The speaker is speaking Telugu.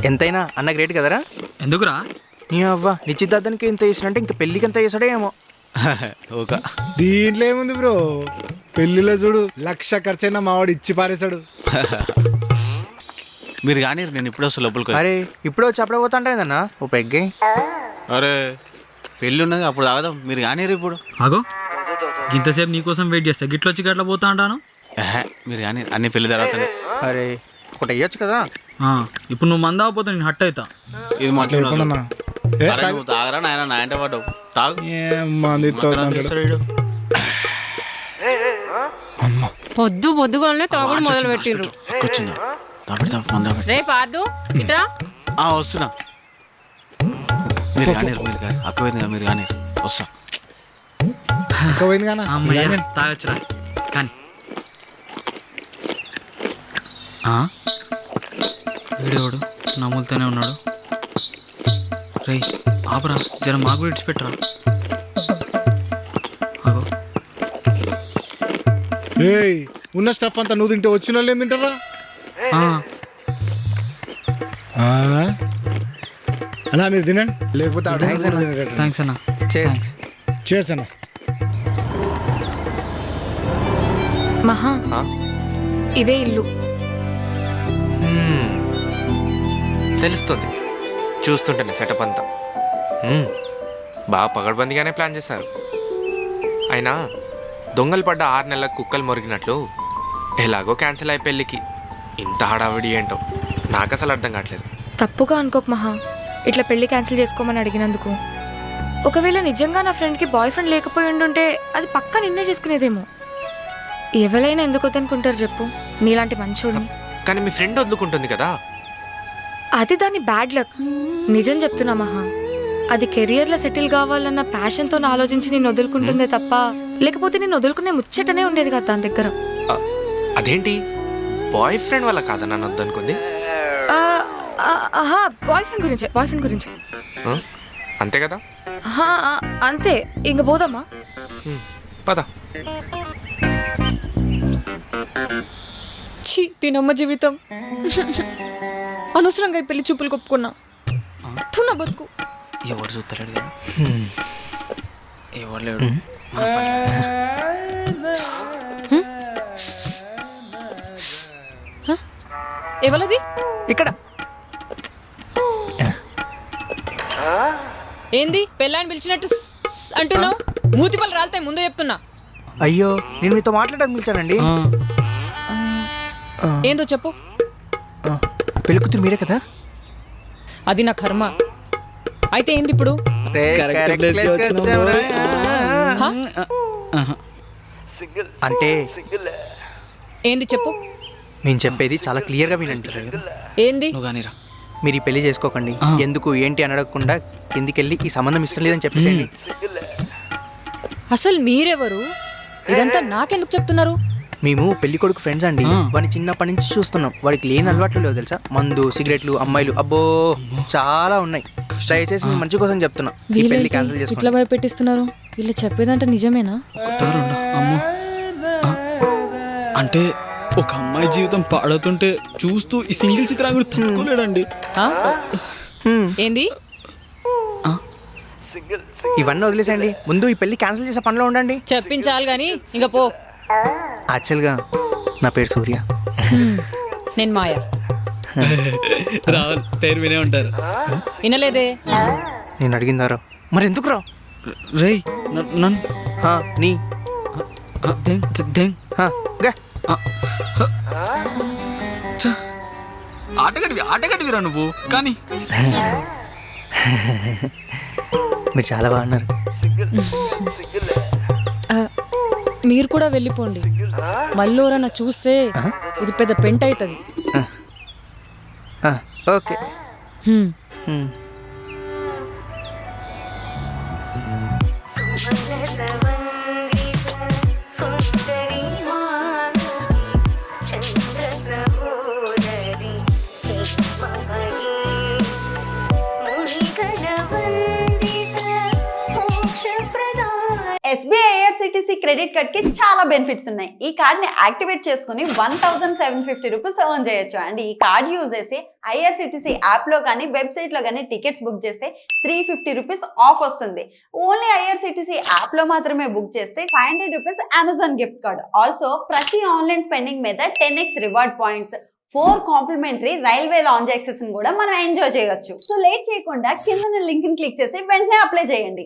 ఎంతైనా అన్న గ్రేట్ కదరా. ఎందుకురా? నీ అవ్వ నిశ్చితార్థానికి ఎంత చేసినంటే ఇంకా పెళ్ళికి ఎంత చేసాడో ఏమో. ఓకే, దీంట్లో ఏముంది బ్రో, పెళ్లిలో చూడు 1,00,000 ఖర్చైనా మావాడు ఇచ్చి పారేశాడు. మీరు కానీ నేను ఇప్పుడు వస్తా లోపలికి. అరే ఇప్పుడు వచ్చి అప్పుడే పోతా అంటే ఓ పెగ్గి. అరే పెళ్ళి ఉన్నది అప్పుడు తాగదాం, మీరు కానీ ఇప్పుడు. ఆగో, ఇంతసేపు నీకోసం వెయిట్ చేస్తా, గిట్ల వచ్చి గట్ల పోతా అంటాను. మీరు కానీ అన్ని పెళ్లి తర్వాతనే. అరే ఒకటి అయ్యొచ్చు కదా. ఇప్పుడు నువ్వు మంద అవ్వకపోతే నేను హట్ అవుతా. ఇది మాట్లాడు, ఎప్పుడన్నా? ఏ, నువ్వు తాగరా నాయన, నా ఇంట పడ్డావు తాగు. ఏం మంది ఇస్తాడు. పొద్దు పొద్దుగానే తాగుడు మొదలు పెట్టిండ్రు. రేపు ఆదు ఇట్రా. వస్తున్నా. మీరు కానీ అక్కువైంది, మీరు కానీ వస్తా. పోయింది కానీ అమ్మయ్య తాగొచ్చురా కానీ. వీడేవాడు నమ్ములుతూనే ఉన్నాడు. రే ఆపరా, జర మాకు కూడా ఇడిచిపెట్టరా. ఆగో, ఏయ్ ఉన్న స్టఫ్ అంతా నువ్వు తింటే వచ్చిన వాళ్ళు ఏం తింటారా? అన్నా మీరు తినండి, లేకపోతే థ్యాంక్స్ అన్న. చేర్స్ అన్న. మహా ఇదే ఇల్లు. తెలుస్తుంది చూస్తుంటేనే సెటప్ అంతా. బాగా పగడ్బందీగానే ప్లాన్ చేశారు. అయినా దొంగలు పడ్డ 6 నెలలకు కుక్కలు మొరిగినట్లు ఎలాగో క్యాన్సిల్ అయ్యే పెళ్ళికి ఇంత హడావిడి ఏంటో నాకు అసలు అర్థం కావట్లేదు. తప్పుగా అనుకోక మహా, ఇట్లా పెళ్లి క్యాన్సిల్ చేసుకోమని అడిగినందుకు. ఒకవేళ నిజంగా నా ఫ్రెండ్కి బాయ్ ఫ్రెండ్ లేకపోయి ఉండుంటే అది పక్కా నిన్నే చేసుకునేదేమో. ఎవరైనా ఎందుకు వద్దనుకుంటారు చెప్పు, నీలాంటి మంచోడిని. కానీ మీ ఫ్రెండ్ వదులుకుంటుంది కదా. అది దాని బ్యాడ్ లక్. నిజం చెప్తున్నా మహా, అది కెరియర్లో సెటిల్ కావాలన్న ప్యాషన్తో ఆలోచించి నేను వదులుకుంటుందే తప్ప, లేకపోతే నేను వదులుకునే ముచ్చటనే ఉండేది కదా దాని దగ్గర. అదేంటి బాయ్ ఫ్రెండ్ వల్ల కాదా నన్ను వద్దనుకుంది? బాయ్ ఫ్రెండ్ గురించి అంతే కదా. అంతే, ఇంక పోదామా? పద. ఛీ, తినమ్మ జీవితం. అనవసరంగా ఈ పెళ్లి చూపులు కొప్పుకున్నా. నా బతుకు. ఎవరు చూస్తలేడు కదా, ఎవరు లేడు. ఎవరది? ఇక్కడ ఏంది పెళ్ళాన్ని పిలిచినట్టు అంటున్నావు? మూతి పళ్ళు రాలుతాయి, ముందే చెప్తున్నా. అయ్యో నేను మీతో మాట్లాడడానికి పిలిచానండి. ఏందో చెప్పు. పెళ్లి కూతురు మీరే కదా? అది నా కర్మ. అయితే ఏంది ఇప్పుడు? అంటే ఏంది చెప్పు. నేను చెప్పేది చాలా క్లియర్గా వినండి. ఏంది? నువ్వు కానీరా. మీరు ఈ పెళ్లి చేసుకోకండి. ఎందుకు ఏంటి అని అడగకుండా కిందికెళ్ళి ఈ సంబంధం ఇష్టం లేదని చెప్పేసేయండి. అసలు మీరెవరు? ఇదంతా నాకెందుకు చెప్తున్నారు? మేము పెళ్లి కొడుకు ఫ్రెండ్స్ అండి. వాడిని చిన్నప్పటి నుంచి చూస్తున్నాం. వాడికి లేని అలవాట్లు లేవు తెలుసా. మందు, సిగరెట్లు, అమ్మాయిలు, అబ్బో చాలా ఉన్నాయి. దయచేసి మీ మంచి కోసం చెప్తున్నా, ఈ పెళ్లి క్యాన్సిల్ ఇట్లా చేసుకోండి. భయపెట్టిస్తున్నారు. వీళ్ళు చెప్పేదంటే నిజమేనా? అమ్మో, అంటే ఒక అమ్మాయి జీవితం పాడుతుంటే చూస్తూ ఈ సింగిల్ చిత్రాంగుడు తట్టుకోలేడండి. ఏంది? ఇవన్నీ వదిలేసండి, ముందు ఈ పెళ్లి క్యాన్సిల్ చేసే పనిలో ఉండండి. చెప్పించాలి గాని ఇంకా పో. యాక్చువల్గా నా పేరు సూర్య. నేను మాయా. రావాలి పేరు వినే ఉంటారు. వినలేదే. నేను అడిగిందారా మరి ఎందుకు రా? రేయ్ నన్ను నీ ఆటగడివిరా నువ్వు. కానీ మీరు చాలా బాగున్నారు. మీరు కూడా వెళ్ళిపోండి. మళ్ళీ ఎవరన్నా చూస్తే ఇది పెద్ద పెంట అవుతుంది. Okay. SBIS IRCTC credit card కి చాలా బెనిఫిట్స్ ఉన్నాయి. ఈ కార్డ్ ని యాక్టివేట్ చేసుకుని 1750 రూపీస్ ఎర్న్ చేయొచ్చు. అండ్ ఈ కార్డ్ యూజ్ చేసి ఐఆర్సిటీసీ యాప్ లో కానీ వెబ్సైట్ లో కానీ టికెట్స్ బుక్ చేస్తే 350 రూపీస్ ఆఫ్ వస్తుంది. ఓన్లీ ఐఆర్సిటీసీ యాప్ లో మాత్రమే బుక్ చేస్తే 500 rupees Amazon gift card. Also ప్రతి ఆన్లైన్ స్పెండింగ్ మీద 10x reward points, 4 complimentary railway lounge access కూడా మనం ఎంజాయ్ చేయొచ్చు. సో లేట్ చేయకుండా కింద లింక్ ని క్లిక్ చేసి వెంటనే అప్లై చేయండి.